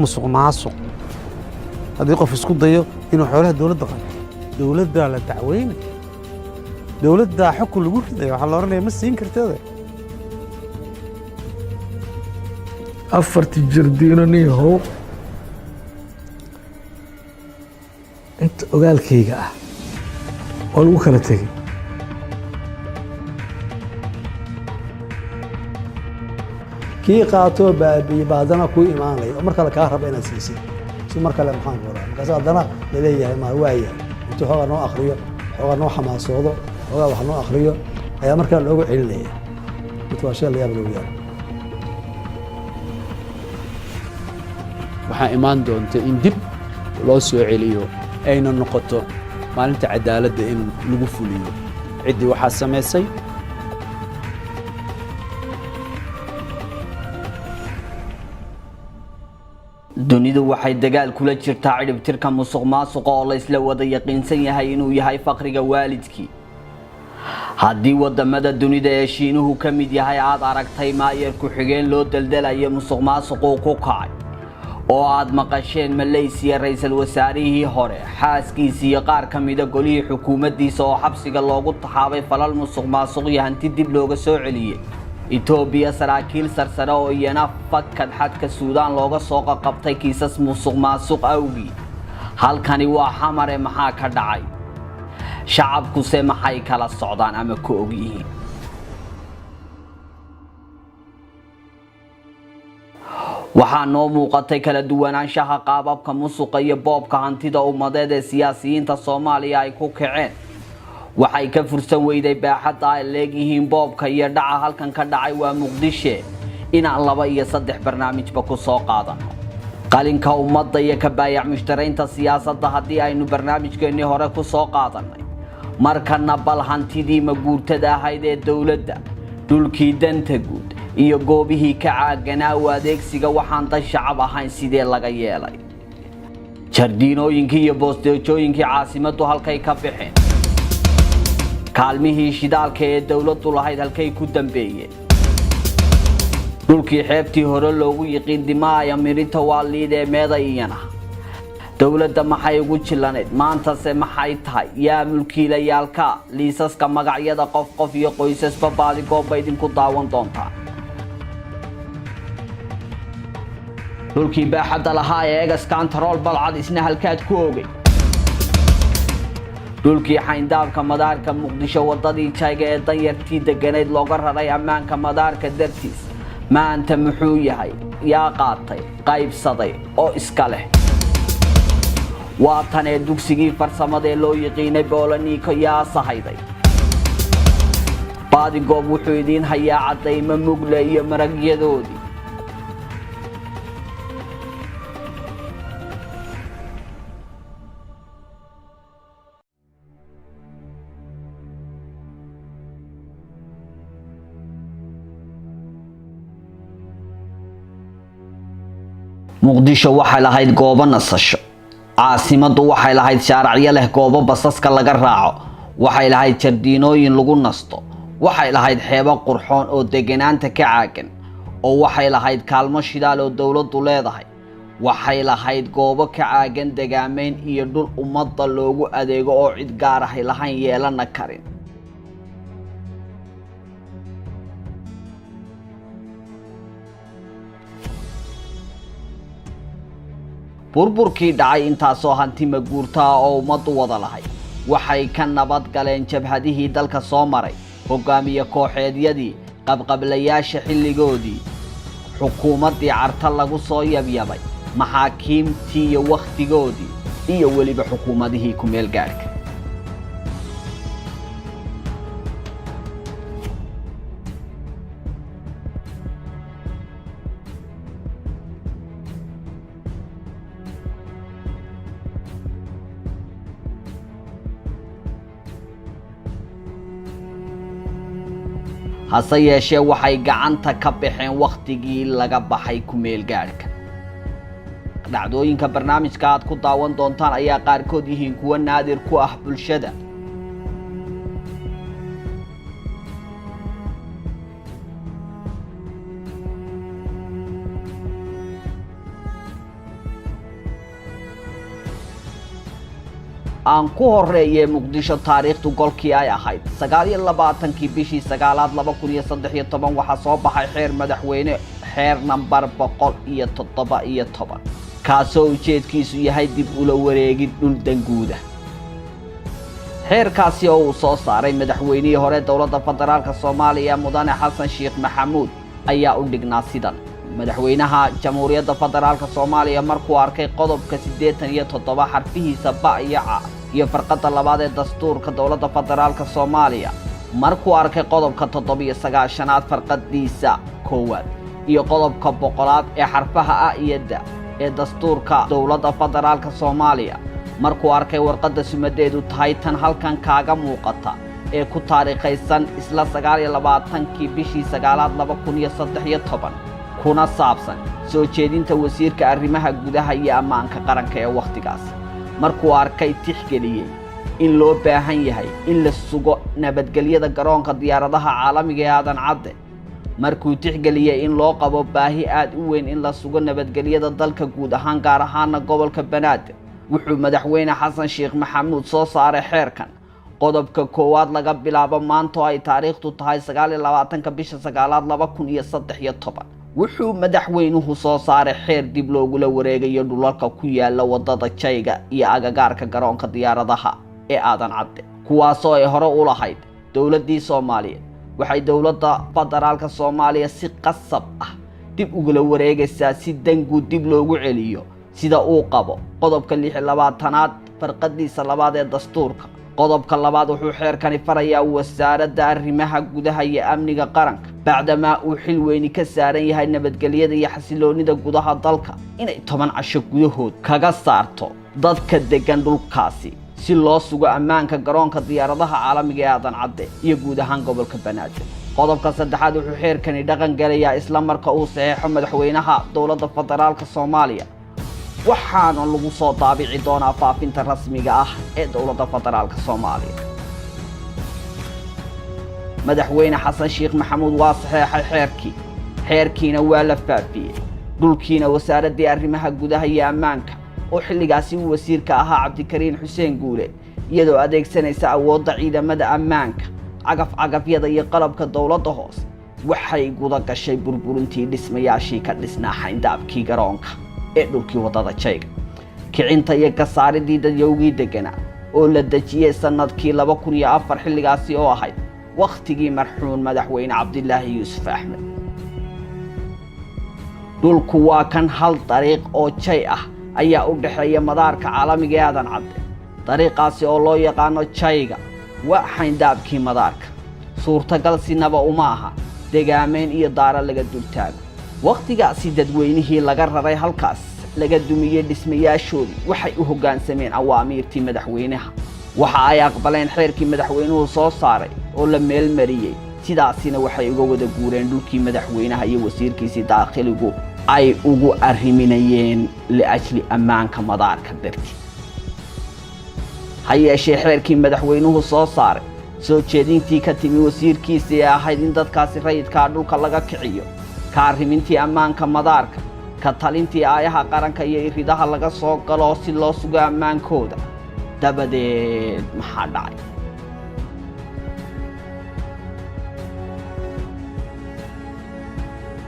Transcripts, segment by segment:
musuq maasuq haddii qof isku dayo inuu xoolaha dawladda qaado dawladdaa la dacweynay dawladdaa xukun lagu ridaya waxaa la odhanaya ma siin kartada afartii jardiino nin how inta ogaalkayga ah oo lagu kala tegey kii qaatoo baabiye baa haddana kuu imaanaya oo mar kale kaa raba inaad siisid si mar kale maxaan ku oraa markaas haddana laleeyahay ma waayahay intuu xoogaa noo akriyo xoogaa noo xamaasoodo xoogaa wax noo akriyo ayaa markaa loogu celinaya mid waa shay la yaab loogu yaalo waxaa imaan doonta in dib loo soo celiyo ayna noqoto maalinta cadaaladda in lagu fuliyo ciddii waxaa samaysay dunidu waxay dagaal kula jirtaa cidhibtirka musuqmaasuqa oo la isla wada yaqiinsan yahay inuu yahay faqriga waalidkii haddii wadamada dunida ee shiinuhu ka mid yahay aad aragtay maayer ku-xigeen loo daldalayo musuqmaasuquu ku kacay oo aad maqasheen Malaysia ra'iisul wasaarihii hore xaaskiisa iyo qaar ka mid ah golihii xukuumaddiisa oo xabsiga loogu taxaabay falal musuqmaasuq iyo hanti dib looga soo celiyay Ethiopia saraakiil sarsare oo iyana fakad xadka Suudaan looga soo qabtay kiisas musuqmaasuq awgii halkani waa xamare maxaa ka dhacay shacabku se maxay kala socdaan ama ku og yihiin waxaa noo muuqatay kala duwanaanshaha qaababka musuqa iyo boobka hantida ummadeed ee siyaasiyiinta Soomaaliya ay ku kaceen waxay ka fursan weyday baaxadda ay leeyihiin boobka iyo dhaca halkan ka dhacay waa Muqdisho inaan 2 iyo 3 barnaamijba ku soo qaadano qalinka ummadda iyo ka baayac mushtaraynta siyaasadda haddii aynu barnaamijkeennii hore ku soo qaadanay markana bal hantidii ma guurtada ahayd ee dawladda dhulkii danta guud iyo goobihii ka caaganaa u adeegsiga waxaan dad shacab ahayn sidee laga yeelay jardiinooyinkii iyo boosteejooyinkii caasimaddu halkay ka bixeen kaalmihii shidaalka ee dawladdu lahayd halkay ku dambeeyeen dhulkii xeebtii hore loogu yiqiin dimaaya mirinta waaliid ee meedayana dawladda maxay ugu jilaneed maanta se maxay tahay yaa mulkiilayaalka liisaska magacyada qof iyo qoysasba baadi goob idinku daawan doontaan dhulkii baaxadda lahaa ee egas kantarool balcad isna halkaad ku ogay dhulkii xayndaabka madaarka Muqdisho wadadii jayga ee danyartii deganeed looga raray ammaanka madaarka dartiis maanta muxuu yahay yaa qaatay qaybsaday oo iska leh waa tan ee dugsigii farsamada ee loo yiqiinay Boolaniiko yaa sahayday baadi goob wuxuu idin hayaa cadayma mugle iyo maragyadoodii Muqdisho waxay lahayd goobo nasasho caasimaddu waxay lahayd shaaracyo leh goobo basaska laga raaco waxay lahayd jardiinooyin lagu nasto waxay lahayd xeebo qurxoon oo deganaanta ka caagan oo waxay lahayd kaalmo shidaal oo dawladdu leedahay waxay lahayd goobo ka caagan degaamayn iyo dhul ummadda loogu adeego oo cid gaar ah lahayn yeelana karin burburkii dhacay intaasoo hanti ma guurtaa oo ummaddu wada lahay waxay ka nabad galeen jabhadihii dalka soo maray hogaamiye kooxeedyadii qabqablayaasha xilligoodii xukuumaddii carta lagu soo yabyabay maxaakiimtii iyo wakhtigoodii iyo weliba xukuumadihii ku meel gaadhka hase yeeshee waxay gacanta ka baxeen wakhtigii laga baxay ku meel gaadhka dhacdooyinka barnaamijka aad ku daawan doontaan ayaa qaarkood yihiin kuwa naadir ku ah bulshada aan ku horeeyay Muqdisho taariikhdu golkii ay ahayd 29 bishii 9aad 2013 waxa soo baxay xeer madaxweyne xeer number 117 kaasoo ujeedkiisu yahay dib ula wareegid dhul danguuda. xeerkaasi oo uu soo saaray madaxweynihii hore dowladda federaalka Soomaaliya Mudane Xasan Sheekh Maxamuud ayaa u dhignaa sidan: madaxweynaha Jamhuuriyadda Federaalka Soomaaliya markuu arkay qodobka 87 xarfihiisa ba iyo ca iyo farqada labaad ee dastuurka dowladda federaalka Soomaaliya markuu arkay qodobka 79aad farqadiisa koowaad iyo qodobka 100aad ee xarfaha a iyo d ee dastuurka dowladda federaalka Soomaaliya markuu arkay warqadda sumadeedu tahay tan halkan kaaga muuqata ee ku taariikhaysan isla 29 bishii 9aad 2013 kuna saabsan soo jeedinta wasiirka arrimaha gudaha iyo ammaanka qaranka ee waqtigaas markuu arkay tixgeliyay in loo baahan yahay in la sugo nabadgelyada garoonka diyaaradaha caalamiga ee Aadan Cadde markuu tixgeliyay in loo qabo baahi aad u weyn in la sugo nabadgelyada dalka guud ahaan gaar ahaan gobolka Banaadir wuxuu madaxweyne Xasan Sheekh Maxamuud soo saaray xeerkan qodobka koowaad laga bilaabo maanta ay taariikhdu tahay 29 bisha 9aad 2013 wuxuu madaxweynuhu soo saaray xeer dib loogula wareegayo dhulalka ku yaala wadada Jayga iyo agagaarka garoonka diyaaradaha ee Aadan Cadde kuwaasoo ay hore u lahayd dowladii Soomaaliyeed. waxay dowladda federaalka Soomaaliya si qasab ah dib ugula wareegaysaa si danguud dib loogu celiyo sida uu qabo qodobka 26aad farqadiisa labaad ee dastuurka. qodobka labaad wuxuu xeerkani farayaa wasaaradda arrimaha gudaha iyo amniga qaranka bacdama uu xil weyn ka saaran yahay nabadgelyada iyo xasiloonida gudaha dalka inay 10 casho gudahood kaga saarto dadka degan dhulkaasi si loo sugo ammaanka garoonka diyaaradaha caalamiga ee Aadan Cadde iyo guud ahaan gobolka Banaadir. qodobka saddexaad wuxuu xeerkani dhaqan galayaa isla marka uu saxeexo madaxweynaha dowladda federaalka Soomaaliya waxaana lagu soo daabici doonaa faafinta rasmiga ah ee dowladda federaalka Soomaaliya. madaxweyne Xasan Sheekh Maxamuud waa saxeexay xeerkiina waa la faafiyay dhulkiina wasaaradda arrimaha gudaha iyo ammaanka oo xilligaasi uu wasiirka ahaa Cabdikariin Xuseen Guule iyadoo adeegsanaysa awoodda ciidamada ammaanka cagafyada iyo qalabka dowladda hoose waxay guda gashay burburintii dhismayaashii ka dhisnaa xayndaabkii garoonka ee dhulkii wadada Jayga kicinta iyo ka saaridii dadyowgii deganaa oo la dejiyay sanadkii 2004 xilligaasi oo ahayd waqtigii marxuun madaxweyne Cabdilaahi Yuusuf Axmed. dhulku waa kan hal dariiq oo jay ah ayaa u dhaxeeya madaarka caalamiga ee Aadan Cadde. dariiqaasi oo loo yaqaano Jayga waa xayndaabkii madaarka suurtagal sinaba uma aha deegaameyn iyo daara laga dultaago. waqtigaasi dadweynihii laga raray halkaas laga dumiyay dhismayaashoodii waxay u hoggaansameen awaamiirtii madaxweynaha waxa ay aqbaleen xeerkii madaxweynuhu soo saaray oo la meel mariyay sidaasina waxay uga wada guureen dhulkii madaxweynaha iyo wasiirkiisii daaqiligu ay ugu arriminayeen liajli ammaanka madaarka dartii. hayeeshee xeerkii madaxweynuhu soo saaray soo jeedintii ka timi wasiirkiisii ee ahayd in dadkaasi rayidka dhulka laga kiciyo ka arrimintii ammaanka madaarka ka talintii aayaha qaranka iyo iridaha laga soo galo si loo sugo ammaankooda dabadeed maxaa dhacay?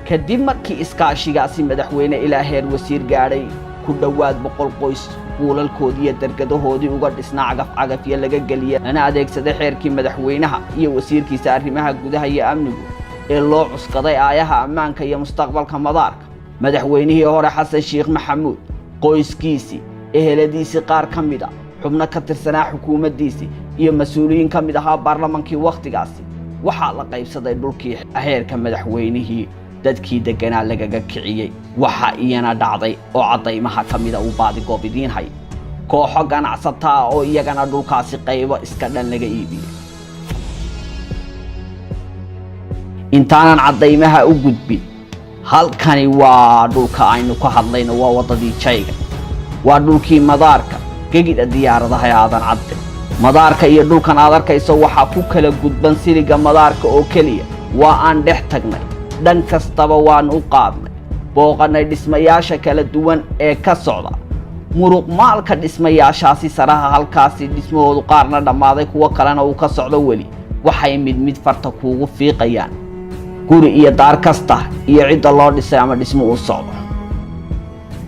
kadib markii iskaashigaasi madaxweyne ilaa heer wasiir gaadhay ku dhowaad 100 qoys buulalkoodii iyo dargadahoodii uga dhisnaa cagafyo laga geliyay lana adeegsaday xeerkii madaxweynaha iyo wasiirkiisa arrimaha gudaha iyo amnigu ee loo cuskaday aayaha ammaanka iyo mustaqbalka madaarka. madaxweynihii hore Xasan Sheekh Maxamuud qoyskiisii eheladiisii qaar ka mid ah xubno ka tirsanaa xukuumaddiisii iyo mas'uuliyiin ka mid ahaa baarlamaankii waqtigaasi waxaa la qaybsaday dhulkii xeerka madaxweynihii dadkii deganaa lagaga kiciyay. waxa iyana dhacday oo cadaymaha ka mid ah uu baadigoobidiin hay kooxo ganacsataa oo iyagana dhulkaasi qaybo iska dhan laga iibiyay. intaanan cadaymaha u gudbin halkani waa dhulka aynu ka hadlayno waa wadadii Jayga waa dhulkii madaarka gegida diyaaradaha ee Aadan Cadde. madaarka iyo dhulkan aad arkayso waxa ku kala gudban siliga madaarka oo kaliya waa aan dhex tagnay dhan kastaba waan u qaadnay booqanay dhismayaasha kala duwan ee ka socda muruq maalka dhismayaashaasi saraha halkaasi dhismahoodu qaarna dhammaaday kuwo kalena uu ka socdo weli waxay mid farta kuugu fiiqayaan guri iyo daar kasta iyo cidda loo dhisay ama dhismo uu socdo.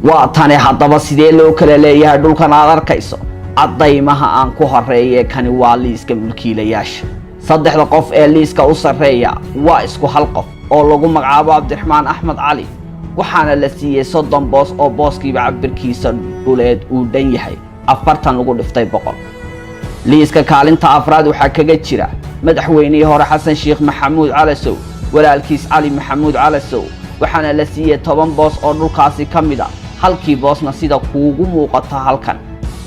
waa tani haddaba sidee loo kala leeyahay dhulkan aad arkayso? caddaymaha aan ku horeeyee kani waa liiska mulkiilayaasha. 3 qof ee liiska u sarreeya waa isku hal qof oo lagu magacaabo Cabdiraxmaan Axmed Cali, waxaana la siiyey 30 boos oo booskiiba cabirkiisa dhuleed uu dhan yahay 40 lagu dhiftay 100. liiska kaalinta afraad waxaa kaga jira madaxweynihii hore Xasan Sheekh Maxamuud Calasow, walaalkiis Cali Maxamuud Calasow, waxaana la siiyey 10 boos oo dhulkaasi ka mid ah. halkii boosna sida kuugu muuqata halkan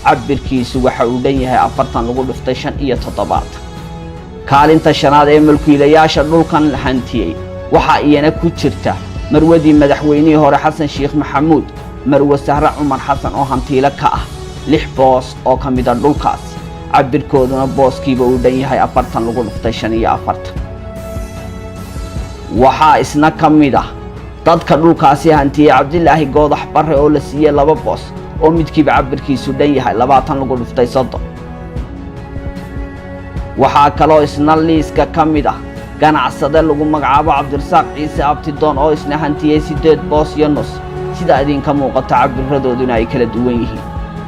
cabirkiisu waxa uu dhan yahay 40 lagu dhiftay 75. kaalinta shanaad ee mulkiilayaasha dhulkan hantiyey waxaa iyana ku jirta marwadii madaxweynihii hore Xasan Sheekh Maxamuud, marwe Sahra Cumar Xasan oo hantiile ka ah 6 boos oo ka mid ah dhulkaasi cabirkooduna booskiiba uu dhan yahay 40 lagu dhiftay 45. waxaa isna ka mid ah dadka dhulkaasi hantiyey Cabdilaahi Goodax Barre oo la siiyey 2 boos oo midkiiba cabirkiisu dhan yahay 20 lagu dhiftay 30. waxaa kaloo isna liiska ka mid ah ganacsade lagu magacaabo Cabdirasaaq Ciise Abtidoon oo isna hantiyey 8 boos iyo nus, sida idinka muuqata cabiradooduna ay kala duwan yihiin.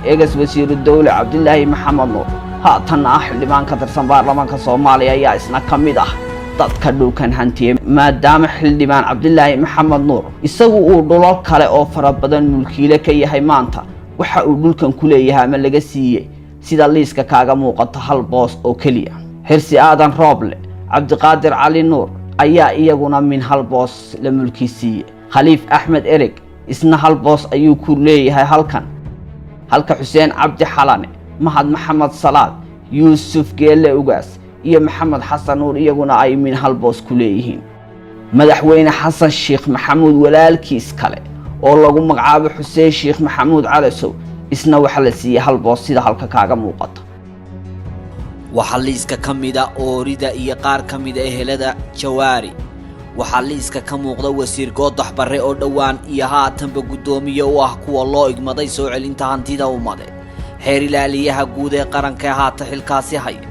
eegas wasiiru dawle Cabdilaahi Maxamed Nuur haatan ah xildhibaan ka tirsan baarlamaanka Soomaaliya ayaa isna ka mid ah dadka dhulkan hantiyey, maadaama xildhibaan Cabdilaahi Maxamed Nuur isagu uu dhulal kale oo fara badan mulkiile ka yahay. maanta waxa uu dhulkan ku leeyahay ama laga siiyey sida liiska kaaga muuqata 1 boos oo keliya. Xirsi Aadan Rooble, Cabdiqaadir Cali Nuur ayaa iyaguna min 1 boos la mulki siiyey. Khaliif Axmed Ereg isna 1 boos ayuu ku leeyahay halkan, halka Xuseen Cabdi Xalane, Mahad Maxamed Salaad, Yuusuf Geelle Ugaas iyo Maxamed Xasan Nuur iyaguna ay min 1 boos ku leeyihiin. madaxweyne Xasan Sheekh Maxamuud walaalkiis kale oo lagu magacaabo Xuseen Sheekh Maxamuud Calasow isna waxa la siiyey 1 boos sida halka kaaga muuqata. waxaa liiska ka mid ah oorida iyo qaar ka mid ah ehelada Jawaari. waxaa liiska ka muuqda wasiir Goodax Barre oo dhowaan iyo haatanba gudoomiye u ah kuwa loo igmaday soo celinta hantida ummadeed, xeer ilaaliyaha guud ee qaranka haata xilkaasi haya.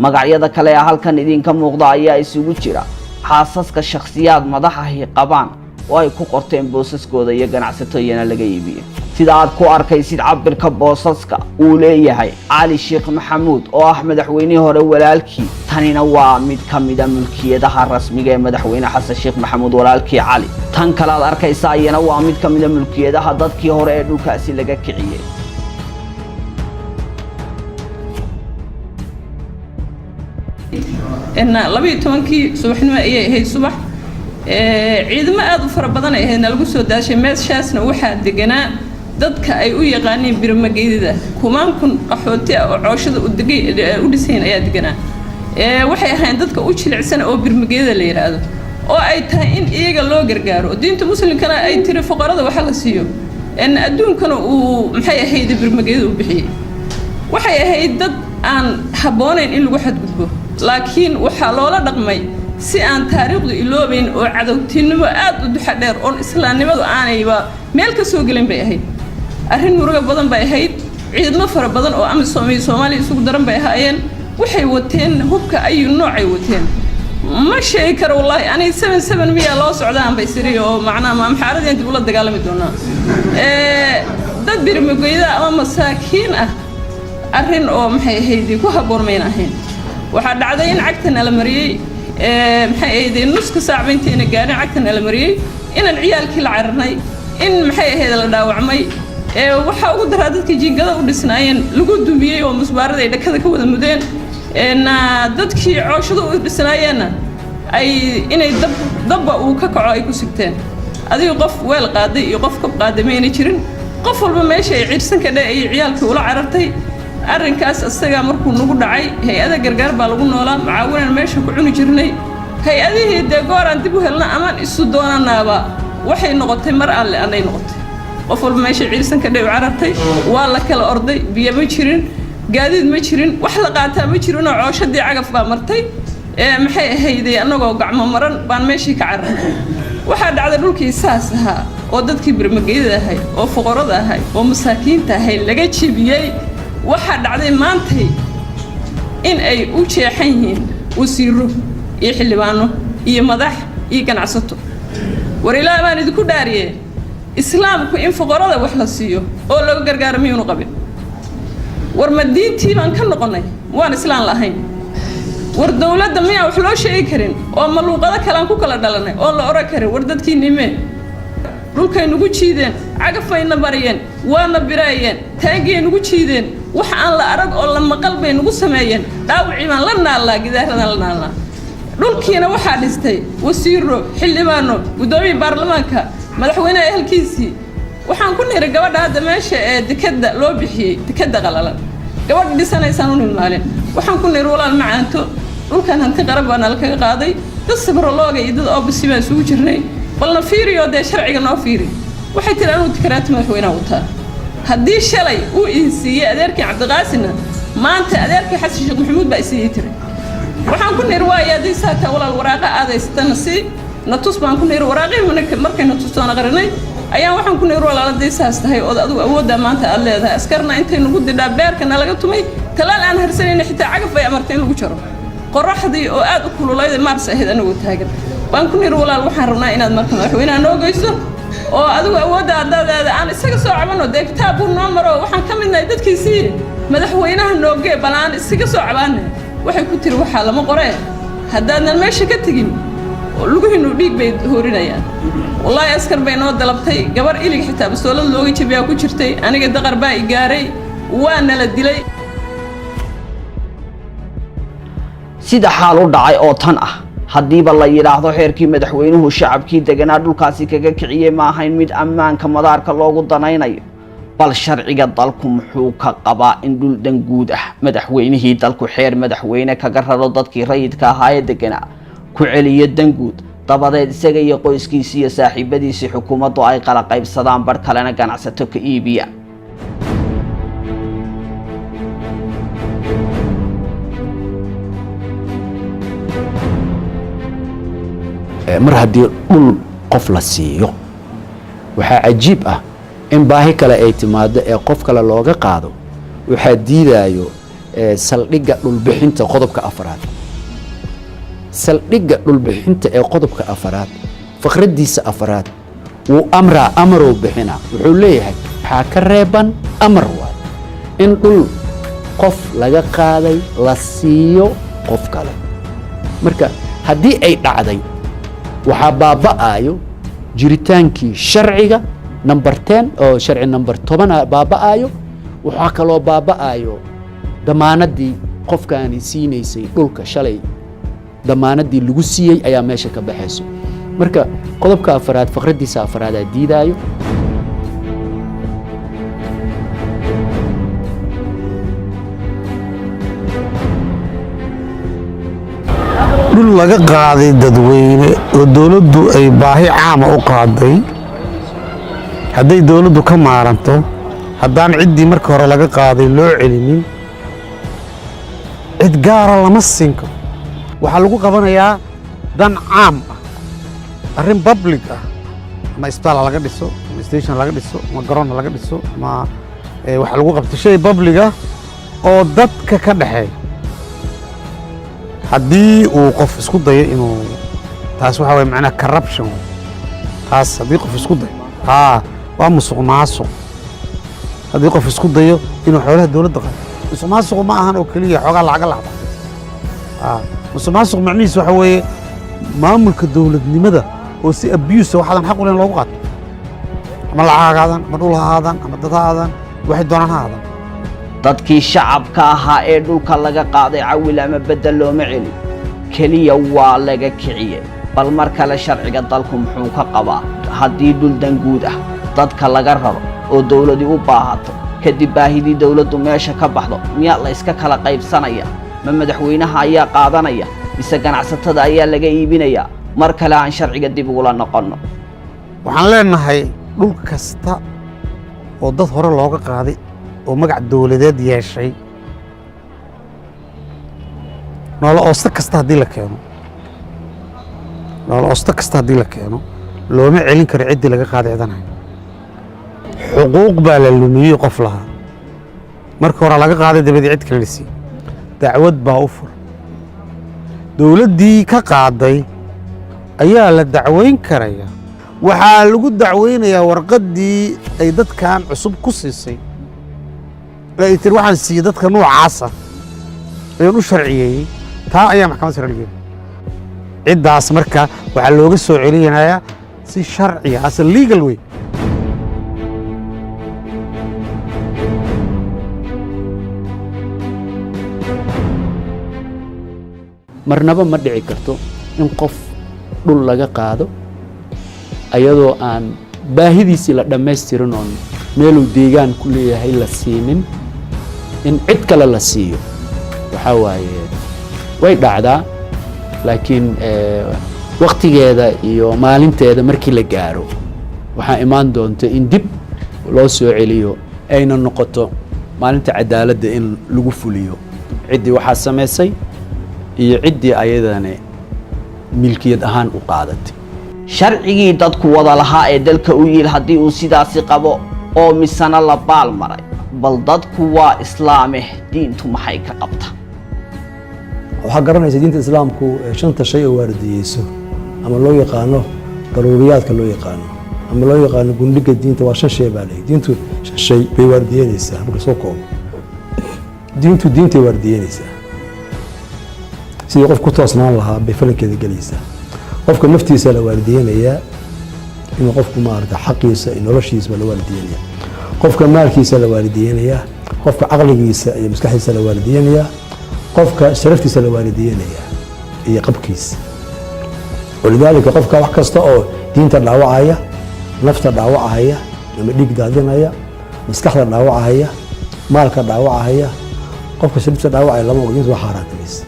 magacyada kale ee halkan idinka muuqda ayaa isugu jira xaasaska shakhsiyaad madaxahi qabaan oo ay ku qorteen boosaskooda iyo ganacsatooyina laga iibiyey. sida aad ku arkaysid cabirka boosaska uu leeyahay Cali Sheekh Maxamuud oo ah madaxweynihii hore walaalkii. tanina waa mid ka mid ah mulkiyadaha rasmiga ee madaxweyne Xasan Sheekh Maxamuud walaalkii Cali. tan kale aad arkaysaa ayana waa mid ka mid ah mulkiyadaha dadkii hore ee dhulkaasi laga kiciyey. إن لبي تونكي صبحنا هي صبح ciidamo aad u fara badan ay hayna lagu soo daashay meeshaasna waxaa deganaa dadka ay u yaqaaneen birmageydada kumaan kun qaxooti oo cooshada u dhiseen ayaa deganaa. waxay ahayn dadka u jilicsan oo birmageydada la yiraahdo oo ay tahay in iyaga loo gargaaro. diinta muslimkana ay tiri fuqarada waxa la siiyo in adduunkana uu maxay ahayd birmageydada u bixiyay. waxay ahayd dad aan haboonayn in lagu xadgudbo, laakiin waxa loola dhaqmay si aan taariikhdu iloobayn oo cadawtinimo aad u duxa dheer oo islaamnimadu aanayba meel ka soo gelin bay ahayd. arrin muruga badan bay ahayd. ciidamo fara badan oo Soomaaliya isugu daran bay ahaayeen. waxay wateen hubka ay noocay wateen ma sheegi karo wallahi ani 77 miya loo socdaan bay siri oo macnaha ma maxaaradii inta ula dagaalami doonaa dad birmageeda ama masaakiin ah. arrin oo maxay ahayd ku haboormayna ahayn. waxaa dhacday in cagtana la mariyay maxay ahayd nuska saac intaana gaarin cagtana la mariyay inaan ciyaalkii la cararnay in maxay ahayd la dhaawacmay. waxa ugu daraa dadkii jiingada u dhisnaayeen lagu dumiyey oo musbaarada ay dhakada ka wada mudeen. dadkii cooshada u dhisnaayeenna ay inay dabba uu ka kaco ay ku sigteen. adigu qof weel qaaday iyo qof kab qaaday mayna jirin. qof walba meesha ay ciirsan ka dhay ay ciyaalkii ula carartay. arrinkaas asaga markuu nagu dhacay hay'ada gargaar baa lagu noolaa macaawinan meesha ku cuni jirnay. hay'adihii deegooraan dib u helna amaan isu doonanaaba waxay noqotay mar alle anay noqotay. qof walba meesha ciirsan ka dhay u carartay. waa la kala orday, biyo ma jirin, gaadiid ma jirin, wax la qaataa ma jirin oo cooshadii cagaf baa martay. maxay ahayd annagoo gacmo maran baan meeshii ka cararnay. waxaa dhacday dhulkii saas ahaa oo dadkii birmageydada ahay oo fuqarada ahay oo masaakiinta ahay laga jebiyey waxaa dhacday maantay in ay u jeexan yihiin wasiiro iyo xildhibaano iyo madax iyo ganacsato war ilaa baan idinku dhaariyey islaamku in fuqarada wax la siiyo oo laga gargaaro miyuunu qabin war ma diintii baan ka noqonnay waan islaan lahayn war dowladda miyaan wax loo sheegi karin oo maluuqado kalean ku kala dhalanay oo la oran karin war dadkii nimeen dhulkay nugu jiideen cagafayna mariyeen waana biraayeen taangiyay nugu jiideen wax aan la arag oo la maqal bay nugu sameeyeen dhaawacii baan la naallaa gidaaradan la naallaa dhulkiina waxaa dhistay wasiiro xildhibaano guddoomiye baarlamaanka madaxweynaha ehelkiisii waxaan ku niri gabadha hadda meesha ee dekada loo bixiyey dekada qalalan gabadha dhisanaysaan u nilmaalin waxaan ku niri walaal macaanto dhulkan hanti qarab baa nala kaga qaaday dad sabrolooga iyo dad oobisi baan isugu jirnay balna fiiriyo dee sharciga noo fiiri waxay tiri anuu dikaraati madaxweynaha wataa haddii shalay uu idin siiyey adeerkii cabdiqaasina maanta adeerkii xasan sheekh maxamuud baa isiiyey tiri waxaan ku niri waaya haddii saataa walaal waraaqa aadaysatana si natus baan ku niri waraaqihii markay natustoona qarinay ayaan waxaan ku niri walaal haddii saas tahay ood adigu awooddaa maanta aad leedahay askarna intay nugu didhaa beerkana laga tumay talaal aan harsanayna xitaa cagaf bay amartay in lagu jaro qoraxdii oo aad u kululayd maars ahayd anigoo taagan waan ku niri walaal waxaan rabnaa inaad marka madaxweynaha noo geyso oo adigu awoodda addadeeda aan isaga soo cabano dee kitaab buu noo maro waxaan ka midnahay dadkiisii madaxweynaha noogee bal aan isaga soo cabaanay waxay ku tiri waxaa lama qoree haddaadan meesha ka tegin luguhiinu dhiig bay hoorinayaan wallaahi askar bay noo dalabtay gabar ilig xitaa bastoolada looga jabiyaa ku jirtay aniga daqar baa i gaaray waa nala dilay sida xaal u dhacay oo tan ah haddiiba la yidhaahdo xeerkii madaxweynuhu shacabkii deganaa dhulkaasi kaga kiciyey ma ahayn mid ammaanka madaarka loogu danaynayo bal sharciga dalku muxuu ka qabaa in dhul danguud ah madaxweynihii dalku xeer madaxweyne kaga raro dadkii rayidka ahaa ee deganaa ku celiyo danguud dabadeed isaga iyo qoyskiisii iyo saaxiibadiisii xukuumaddu ay kala qaybsadaan bar kalena ganacsato ka iibiya mar haddii dhul qof la siiyo waxaa cajiib ah in baahi kale ay timaado ee qof kale looga qaado waxaa diidaayo saldhigga dhulbixinta qodobka afraad saldhigga dhulbixinta ee qodobka afraad faqraddiisa afraad wuu amraa amaruu bixinaa wuxuu leeyahay waxaa ka reeban amar waay in dhul qof laga qaaday la siiyo qof kale marka haddii ay dhacday waxaa baaba'aayo jiritaankii sharciga number 10 oo sharci number 10 baaba'aayo waxaa kaloo baaba'aayo damaanadii qofkaani siinaysay dhulka shalay damaanadii lagu siiyey ayaa meesha ka baxayso marka qodobka afraad faqraddiisa afraad aa diidaayo dhul laga qaaday dadweyne oo dawladdu ay baahi caama u qaaday hadday dawladdu ka maaranto haddaan ciddii marka hore laga qaaday loo celinin cid gaara lama siin karo waxaa lagu qabanayaa dan caam ah arrin public ah ama isbitaal laga dhiso ama station laga dhiso ama garoon laga dhiso ama waxa lagu qabto shay public ah oo dadka ka dhaxeeya haddii uu qof isku dayo inuu taas waxa way macnaha corruption taas haddii qof isku dayo waa musuqmaasuq haddii qof isku dayo inuu xoolaha dawladda qaato musuqmaasuq ma ahan oo keliya xoogaa lacaga lacba musuqmaasuq macnihiisu waxa weeye maamulka dawladnimada oo si abuse waxaadan xaq u lahayn loogu qaato ama lacag aadaan ama dhul ha aadaan ama dad ha aadaan waxay doonaan ha aadaan dadkii shacabka ahaa ee dhulka laga qaaday cawil ama beddel looma celin keliya waa laga kiciyey bal mar kale sharciga dalku muxuu ka qabaa haddii dhul danguud ah dadka laga raro oo dawladii u baahato kadib baahidii dawladdu meesha ka baxdo miyaa la iska kala qaybsanaya ma madaxweynaha ayaa qaadanaya mise ganacsatada ayaa laga iibinayaa mar kale aan sharciga dib ugula noqonno waxaan leenahay dhul kasta oo dad hore looga qaaday oo magac dawladeed yeeshay noola oosta kasta haddii la keeno looma celin karo ciddii laga qaadeecdanayo xuquuq baa la lumiyey qof lahaa marka hore laga qaaday dabadii cid kale la siiyey dacwad baa u furan dowladdii ka qaaday ayaa la dacweyn karaya waxaa lagu dacweynayaa warqaddii ay dadkan cusub ku siisay ay tiri waxaan siiyey dadka noocaasa ayaan u sharciyeeyey taa ayaa maxkamad sare lageeyay ciddaas marka waxaa looga soo celinayaa si sharciya as a legal way marnaba ma dhici karto in qof dhul laga qaado ayadoo aan baahidiisii la dhammaystirin oon meeluu deegaan ku leeyahay la siinin in cid kale la siiyo waxaa waaye way dhacdaa laakiin waqtigeeda iyo maalinteeda markii la gaaro waxaa imaan doonta in dib loo soo celiyo ayna noqoto maalinta cadaaladda in lagu fuliyo ciddii waxaa samaysay iyo ciddii ayadana milkiyad ahaan u qaadatay sharcigii dadku wada lahaa ee dalka u yiil haddii uu sidaasi qabo oo misana la baal maray bal dadku waa islaameh diintu maxay ka qabtaa waxaa garanaysa diinta islaamku shanta shay oo waardiyeyso ama loo yaqaano daruuriyaadka loo yaqaano ama loo yaqaano gundhiga diinta waa shan shay baa leeyahay diintu shan shay bay waardiyeynaysaa marka soo koobo diintay waardiyeynaysaa sidii qof ku toosnaan lahaa bay falankeeda gelaysaa qofka naftiisa la waardiyeynayaa inuu qofku maarata xaqiisa iyo noloshiisa la waardiyeynayaa qofka maalkiisa la waardiyeynayaa qofka caqligiisa iyo maskaxdiisa la waardiyeynayaa qofka sharaftiisa la waardiyeynayaa iyo qabkiisa walidaalika qofka wax kasta oo diinta dhaawacaya nafta dhaawacaya ama dhiig daadinaya maskaxda dhaawacaya maalka dhaawacaya qofka sharaftiisa dhaawacaya lama oga diinta waa xaaraantimaysa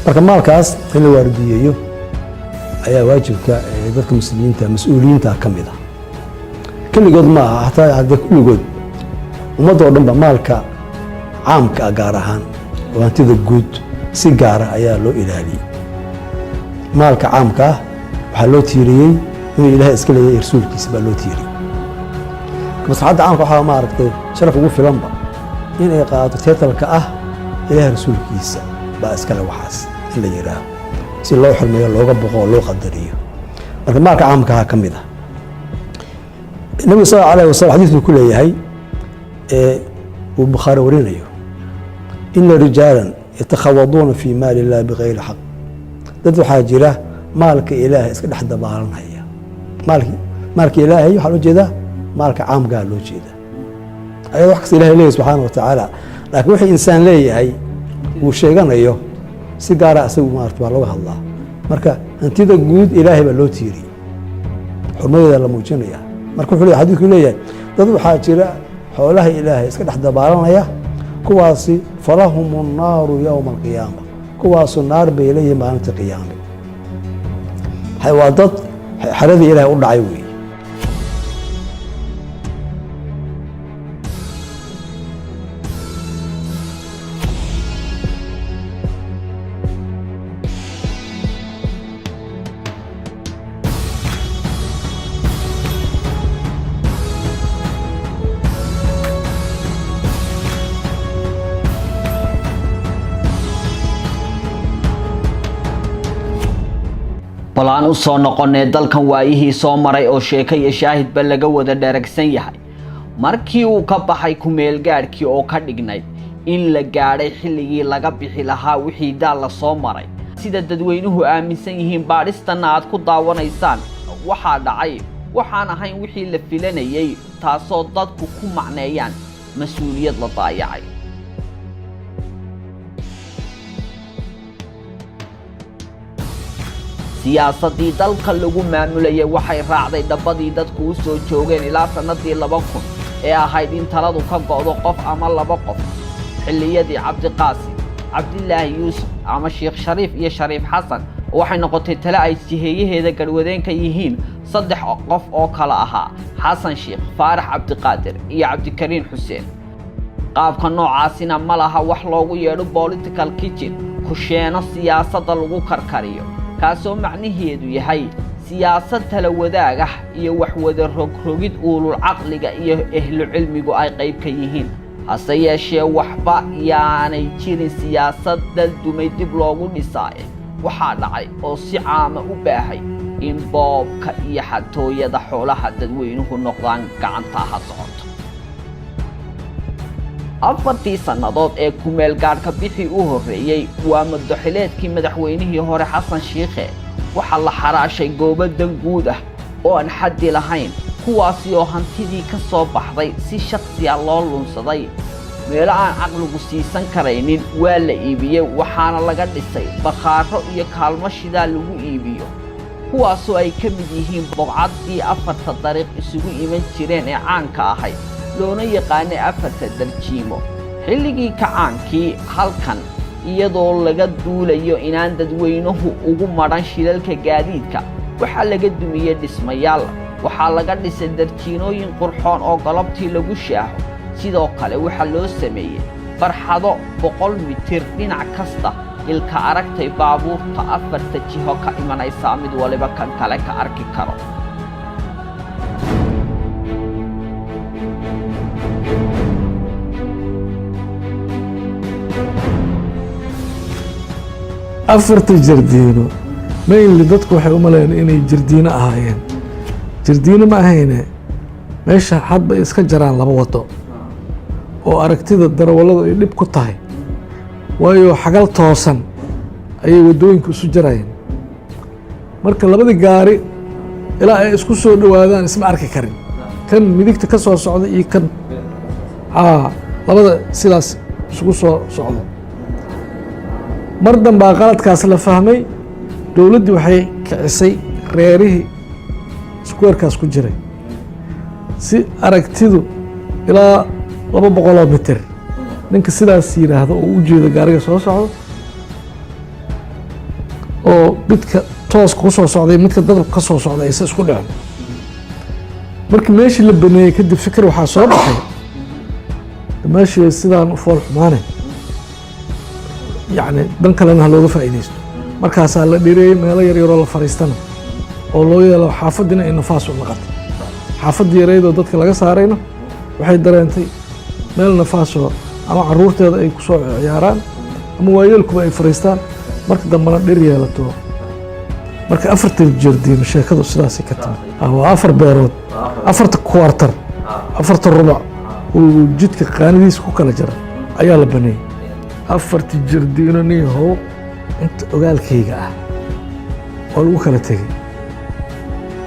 marka maalkaas in la waardiyeeyo ayaa waajibka dadka muslimiinta mas-uuliyiinta ka mid ah kulligood ma aha hataa haddee kulligood ummadda oo dhan ba maalka caamka ah gaar ahaan oo hantida guud si gaara ayaa loo ilaaliyey maalka caamka ah waxaa loo tiiriyey inuu ilaahay iska leeyahay rasuulkiisa baa loo tiiriyey maslaxadda caamka waxaa maaragtay sharaf ugu filanba in ay qaadato teetalka ah ilaahay rasuulkiisa baa iskale waxaas in la yidhaaho si loo xurmeeyo looga boqo oo loo qadariyo marka maalka caamkaha ka mid ah nabiga sal alayh wasalam xadiis buu ku leeyahay uu bukhaari warinayo ina rijaalan yatakhawaduuna fii maali illahi bikayri xaq dad waxaa jira maalka ilaahay iska dhex dabaalanaya maalka ilaahay waxaa loo jeedaa maalka caamkaha loo jeedaa ayadoo wax kasta ilahay leeyahy subxaana wa tacaala laakiin wixii insaan leeyahay uu sheeganayo si gaara asagu maarata waa looga hadlaa marka hantida guud ilaahay baa loo tiiriyey xurmadeeda la muujinaya marka wuxuu leeyahay xadiidku leeyahay dad waxaa jira xoolaha ilaahay iska dhex dabaalanaya kuwaasi falahum الnaaru yowma alqiyaama kuwaasu naar bay leeyihin maalinta qiyaame waa dad xeradii ilaahay u dhacay weeye bal aan u soo noqonay dalkan waayihii soo maray oo sheeko iyo shaahidba laga wada dharagsan yahay markii uu ka baxay kumeelgaadhkii oo ka dhignayd in la gaadhay xilligii laga bixi lahaa wixii daal la soo maray sida dadweynuhu aaminsan yihiin baadhistanna aad ku daawanaysaan waxaa dhacay waxaan ahayn wixii la filanayay taasoo dadku ku macneeyaan mas-uuliyad la daayacay siyaasadii dalka lagu maamulayay waxay raacday dhabbadii dadku u soo joogeen ilaa sannadii 2000 ee ahayd in taladu ka go'do qof ama laba qof xilliyadii cabdiqaasim cabdilaahi yuusuf ama sheekh shariif iyo shariif xasan waxay noqotay tale ay jiheeyaheeda garwadeen ka yihiin 3 qof oo kala ahaa xasan sheekh faarax cabdiqaadir iyo cabdikariin xuseen qaabka noocaasina ma laha wax loogu yeedho political kitchen kusheeno siyaasadda lagu karkariyo kaasoo macnaheedu yahay siyaasad tala wadaag ah iyo wax wada rogrogid uulul caqliga iyo ehlu cilmigu ay qayb ka yihiin hase yeeshee waxba yaanay jirin siyaasad dal dumay dib loogu dhisaaye waxaa dhacay oo si caama u baahay in boobka iyo xatooyada xoolaha dadweynuhu noqdaan gacantaha socoto afartii sannadood ee kumeel gaadhka bixii u horreeyey waa madaxileedkii madaxweynihii hore xasan shiikhe waxaa la xaraashay goobo dan guud ah oo aan xaddi lahayn kuwaasi oo hantidii ka soo baxday si shakhsiya loo lunsaday meelo aan caqligu siisan karaynin waa la iibiyey waxaana laga dhisay bakhaaro iyo kaalmo shidaal lagu iibiyo kuwaasoo ay ka mid yihiin boqcaddii afarta dariiq isugu iman jireen ee caanka ahayd loona yaqaanay afarta darjiimo xilligii kacaankii halkan iyadoo laga duulayo inaan dadweynuhu ugu madhan shilalka gaadiidka waxaa laga dumiyey dhismayaal waxaa laga dhisay darjiinooyin qurxoon oo galabtii lagu shaaho sidoo kale waxaa loo sameeyey barxado 100 mitir dhinac kasta ilka aragtay baabuurta afarta jiho ka imanaysaa mid waliba kan kale ka arki karo afarta jardiino mainly dadku waxay u maleeyeen inay jardiino ahaayeen jardiino ma ahayne meesha hadba iska jaraan laba wado oo aragtida darawalladu ay dhib ku tahay waayo xagal toosan ayay wadooyinka isu jarayeen marka labadii gaari ilaa ay isku soo dhowaadaan isma arki karin kan midigta ka soo socda iyo kan labada sidaas isugu soo socda mar danbaa qaladkaas la fahmay dowladdii waxay kicisay reerihii iskuweerkaas ku jiray si aragtidu ilaa 200 mitir ninka sidaas yidhaahdo oo u jeeda gaariga soo socdo oo midka tooska ku soo socday midka dadabka ka soo socday aysa isku dhicin markii meeshii la baneeyey kadib fikir waxaa soo baxay meeshii sidaan u fool xumaanay يعني دن كلنا هلوga faa'iideysto markaasaa la dhireeyay meelo yar yaroo la fariistana oo loo yeelo xaafadina ay nafaas u noqoto xaafadii yareedo dadka laga saarayna waxay dareentay meel nafaas oo ama caruurteeda ay ku soo ciyaaraan ama waayeelkuba ay fariistaan marka dambana dhir yeelato marka afarta jardiino sheekadu sidaas ka timid waa afar beerood afarta kwartar afarta rubac oo jidka qaanidiisa ku kala jira ayaa la baneeyay afarti jardiino niyahow inta ogaalkayga ah oo lagu kala tegey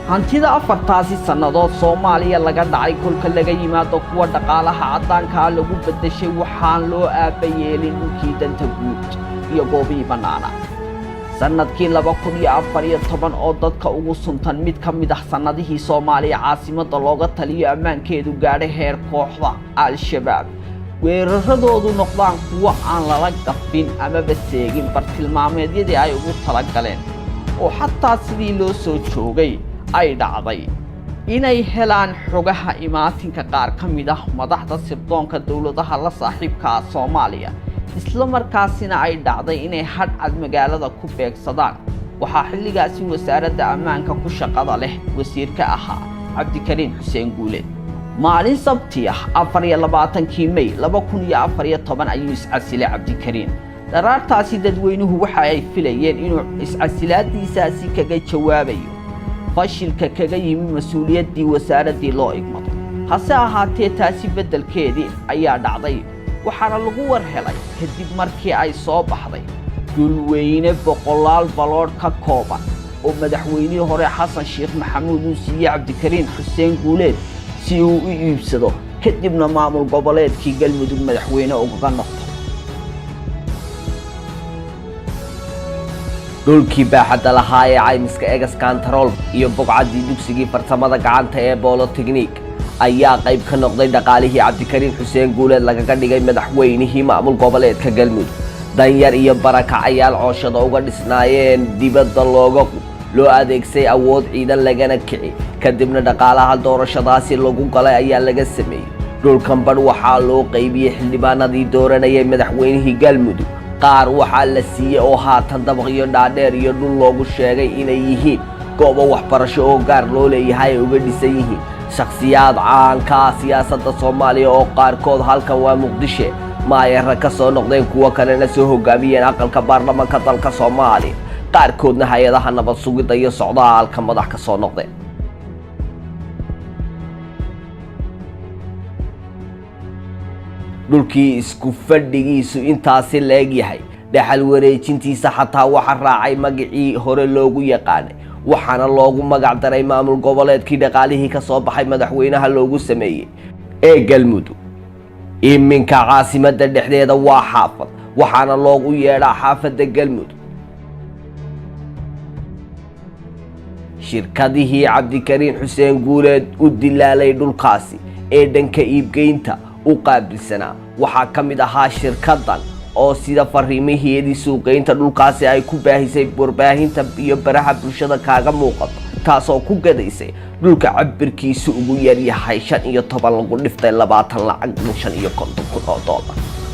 hantida afartaasi sannadood Soomaaliya laga dhacay kolka laga yimaado kuwa dhaqaalaha caddaanka lagu bedeshay waxaan loo aabayeelin dhulkii danta guud iyo goobii bannaana sanadkii 2014 oo dadka ugu suntan mid ka mid ah sanadihii Soomaaliya caasimadda looga taliyo ammaankeedu gaadhay heer kooxda al-shabaab weeraradoodu noqdaan kuwa aan lala gafin ama baseegin bartilmaameedyadii ay ugu talagaleen oo xataa sidii loo soo joogay ay dhacday inay helaan xogaha imaatinka qaar ka mid ah madaxda sirdoonka dawladaha la saaxiibka ah Soomaaliya isla markaasina ay dhacday inay hadcad magaalada ku beegsadaan waxaa xilligaasi wasaaradda ammaanka ku shaqada leh wasiirka ahaa Cabdikariin Xuseen Guuleed maalin sabti ah 24 May 2014 ayuu iscasilay Cabdikariin daraartaasi dadweynuhu waxa ay filayeen inuu iscasilaadiisaasi kaga jawaabayo fashilka kaga yimi mas'uuliyaddii wasaaradii loo igmado hase ahaatee taasi beddelkeedii ayaa dhacday waxaana lagu war helay kadib markii ay soo baxday dulweyne boqolaal balood ka kooban oo madaxweynihii hore Xasan Sheekh Maxamuud uu siiyay Cabdikariin Xuseen Guuleed si uu u iibsado kadibna maamul goboleedkii Galmudug madaxweyne uga noqdo dhulkii baaxadda lahaa ee caymiska egas kantarool iyo bogcaddii dugsigii farsamada gacanta ee Polytechnic ayaa qayb ka noqday dhaqaalihii Cabdikariin Xuseen Guuleed lagaga dhigay madaxweynihii maamul goboleedka Galmudug danyar iyo barakacayaal cooshada uga dhisnaayeen dibadda loo adeegsay awood ciidan lagana kici kadibna dhaqaalaha doorashadaasi lagu galay ayaa laga sameeyay dhulkan badh waxaa loo qaybiyay xildhibaanadii dooranayay madaxweynihii Galmudug qaar waxaa la siiyay oo haatan dabaqyo dhaadheer iyo dhul loogu sheegay inay yihiin goobo waxbarasho oo gaar loo leeyahay ay uga dhisan yihiin shakhsiyaad caanka siyaasadda Soomaaliya oo qaarkood halkan waa Muqdisho maayarra ka soo noqdeen kuwa kalena soo hogaamiyeen aqalka baarlamaanka dalka Soomaaliya qaarkoodna hay'adaha nabad sugidda iyo socdaalka madax ka soo noqdeen dhulkii isku fadhigiisu intaasi leeg yahay dhaxal wareejintiisa xataa waxa raacay magacii hore loogu yaqaanay waxaana loogu magac daray maamul goboleedkii dhaqaalihii ka soo baxay madaxweynaha loogu sameeyay ee Galmudug iminka caasimadda dhexdeeda waa xaafad waxaana loogu yeedhaa xaafadda Galmudug shirkadihii Cabdikariin Xuseen Guuleed u dilaalay dhulkaasi ee dhanka iibgeynta u qaabilsanaa waxaa ka mid ahaa shirkadan oo sida fariimaheedii suuqeynta dhulkaasi ay ku baahisay warbaahinta iyo baraha bulshada kaaga muuqato taasoo ku gadaysay dhulka cabirkiisu ugu yar yahay 15 lagu dhiftay 20 lacag $550,000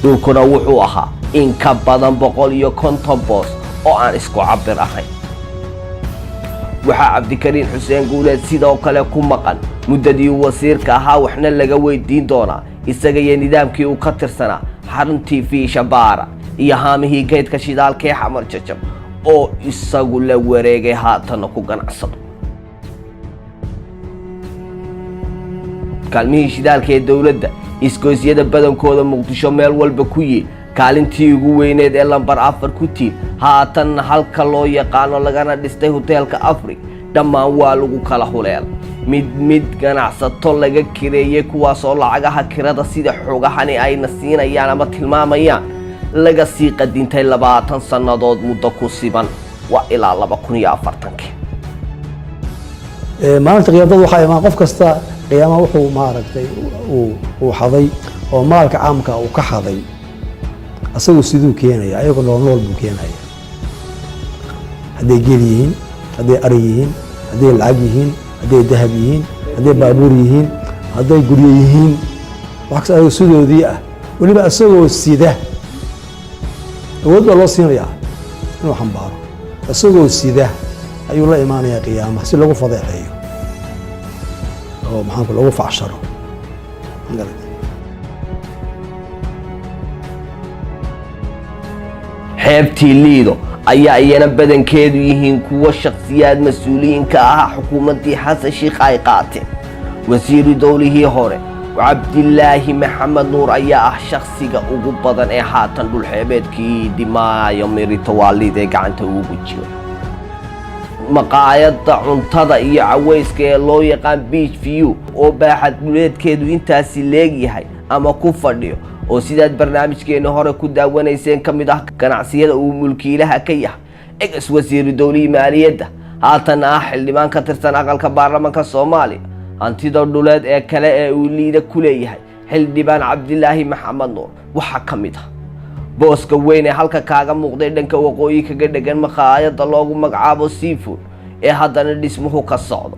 dhulkuna wuxuu ahaa in ka badan 150 boos oo aan isku cabir ahayn waxaa Cabdikariin Xuseen Guuleed sidoo kale ku maqan muddadii wasiirka ahaa waxna laga weydiin doonaa isaga iyo nidaamkii uu ka tirsanaa xaruntii Fiisha Baara iyo haamihii geedka shidaalka ee Xamar Jajab oo isagu la wareegay haatan ku ganacsado kaalmihii shidaalka ee dawladda iskoosyada badankooda Muqdisho meel walba ku yiil kaalintii ugu weyneed ee lambar 4 ku tiil haatan halka loo yaqaano lagana dhistay hoteelka Afri dhammaan waa lagu kala huleel mid ganacsato laga kireeyay kuwaas oo lacagaha kirada sida xogahani ayna siinayaan ama tilmaamayaan laga sii qadintay 20 sanadood muddo ku siban waa ilaa 2040 maalinta qiyaamada waxaa imaan qof kasta qiyaamaha wuxuu maaragtay uu xaday oo maalka caamka uu ka xaday asagoo siduu keenaya ayagu nool buu keenaya hadday geel yihiin hadday ari yihiin hadday lacag yihiin hadday dahab yihiin hadday baabuur yihiin hadday guryo yihiin wax kasta sidoodii ah waliba asagoo sida awood baa loo siinayaa inuu xambaaro asagoo sida ayuu la imaanayaa qiyaamaha si lagu fadeexeeyo oo maxaanku lagu facsharo xeebtii Liido ayaa iyana badankeedu yihiin kuwa shakhsiyaad mas'uuliyiinka ah xukuumadii Xasan Sheikh ay qaateen wasiiru dawlihii hore Cabdilaahi Maxamed Nuur ayaa ah shakhsiga ugu badan ee haatan dhul xeebeedkii Dimaayo Mirito Waalid ee gacanta ugu jiro maqaayadda cuntada iyo caweyska ee loo yaqaan Beach View oo baaxad dhuleedkeedu intaasi leegyahay ama ku fadhiyo oo sidaad barnaamijkeena hore ku daawanayseen kamid ah ganacsiyada uu mulkiilaha ka yahay ex wasiiru dawlihii maaliyadda haatan ah xildhibaan ka tirsan aqalka baarlamaanka Soomaaliya hantida dhuleed ee kale ee uu liida ku leeyahay xildhibaan Cabdilaahi Maxamed Nuur waxa kamid ah booska weyn ee halka kaaga muuqday dhanka waqooyi kaga dhagan maqaayadda loogu magacaabo Seafood ee haddana dhismuhu ka socdo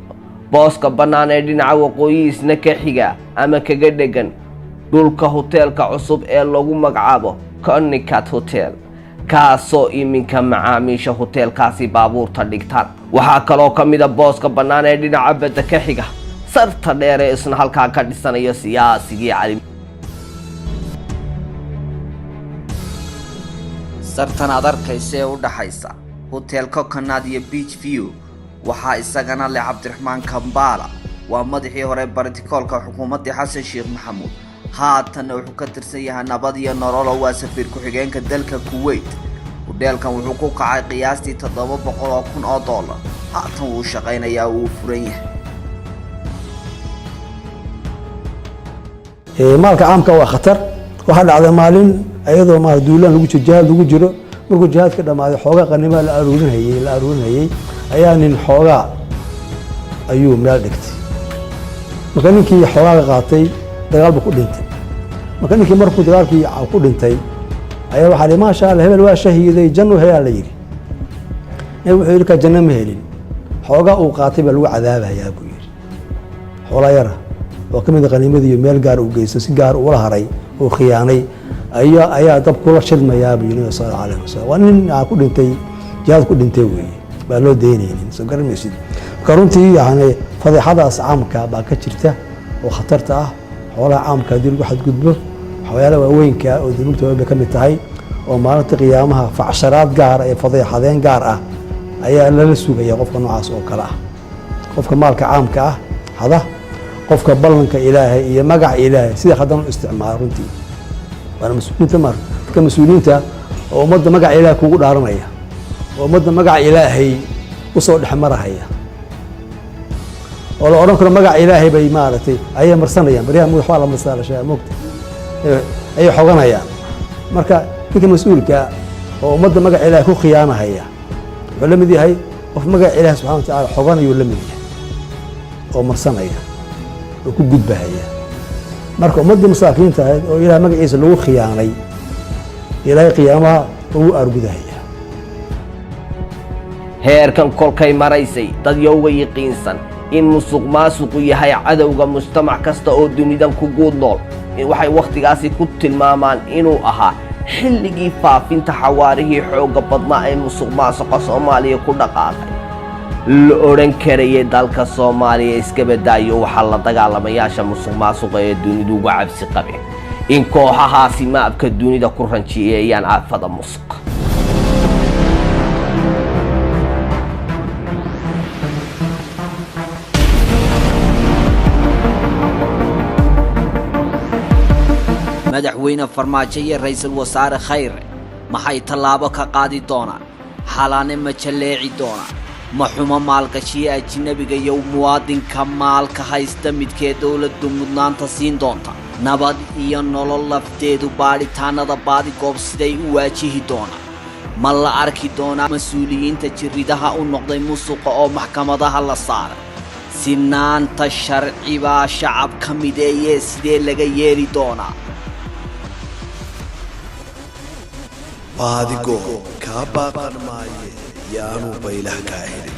booska bannaan ee dhinaca waqooyi isna ka xiga ama kaga dhagan dhulka hoteelka cusub ee lagu magacaabo Connecticut Hotel kaasoo iminka macaamiisha hoteelkaasi baabuurta dhigtaan waxaa kaloo kamid ah booska bannaan ee dhinaca badda ka xiga sarta dheer ee isna halkaa ka dhisanayo siyaasigii cali sartan aad arkaysa ee u dhaxaysa hotel Coconut iyo Beach View waxaa isagana leh Cabdiraxmaan Kambala waa madaxii hore bartikoolka xukuumadda Xasan Sheikh Maxamuud haatan wuxuu ka tirsan yahay nabad iyo nolol oo waa safiir ku xigeenka dalka Kuwait hoteelkan wuxuu ku kacay qiyaastii $700,000 haatan uu shaqaynayaa uu furan yahay maalka caamka waa khatar waxa dhacday maalin ayadoo ma duulaan lagu jihaad lagu jiro markuu jihaadka dhamaaday xoogaa qanimo la aruurinayay ayaa nin xoogaa ayuu meel dhigtay marka ninkii xoogaa qaatay dagaalba ku dhintay marka ninkii markuu dagaalkii ku dhintay ayaa waxa la maasha Allah hebel waa shahiiday janno heeyaa la yiri wuxuu yiri ka janno ma helin xoogaa uu qaatay baa lagu cadaabayaa buu yiri xoolaa yara oo kamid qanimadii iyo meel gaar u geysay si gaar u la haray oo khiyaanay ayaa dab kula shilmayaa buu yiri sallallahu alayhi wasallam waa nin ku dhintay jihaad ku dhintay weeye baa loo daynaynin soo garanmaysid marka runtii yani fadeexadaas caamka baa ka jirta oo khatarta ah xoolaha caamka haddii lagu xadgudbo waxyaalaha waaweynka oo dunuubta bay ka mid tahay oo maalinta qiyaamaha facsharaad gaar ee fadeexadeen gaar ah ayaa lala sugaya qofka noocaas oo kale ah qofka maalka caamka ah hada qofka ballanka ilaahay iyo magaca ilaahay sida hadan u isticmaalo runtii waana mas'uuliyiinta marka mas'uuliyiinta oo ummadda magaca ilaahay kugu dhaaranaya oo ummadda magaca ilaahay u soo dhexmarahaya oo la odhan karo magaca ilaahay bay maaragtay ayay marsanayaan baryaha madax waa la marsaa la sheegaa moogta ayay xoganayaan marka ninka mas-uulka oo ummadda magaca ilaahay ku khiyaanahaya wuxuu la mid yahay qof magaca ilaahay subxana watacaala xoganayuu la mid yahay oo marsanaya oo ku gudbahaya marka ummaddii masaakiinta ahayd oo ilaah magaciisa lagu khiyaanay ilaahay qiyaamaha ugu aargudahaya heerkan kolkay maraysay dad yowga yiqiinsan in musuqmaasuqu yahay cadowga mujtamac kasta oo dunidan ku guud nool waxay wakhtigaasi ku tilmaamaan inuu ahaa xilligii faafinta xawaarihii xoogga badnaa ee musuqmaasuqa soomaaliya ku dhaqaaqay la odhan karayay dalka soomaaliya iska badaayo waxaa la dagaalamayaasha musuqmaasuqa ee dunidu uga cabsi qabeen in kooxahaasi maabka dunida ku ranjiyeeyaan aafada musuq madaxweyne farmaajo iyo ra'iisul wasaare khayre maxay tallaabo ka qaadi doonaan xalaane ma jaleeci doonaan ma xumo maalgashiye ajnabiga iyo muwaadinka maalka haysta midkee dowladdu mudnaanta siin doonta nabad iyo nolol lafteedu baadhitaanada baadigoob siday u waajihi doonaan ma la arki doonaa mas-uuliyiinta jirridaha u noqday musuqa oo maxkamadaha la saaray sinaanta sharci baa shacab ka mideeyee sidee laga yeeli doonaa baadigo kaa baaqan maaye yaanu baylah kaa helin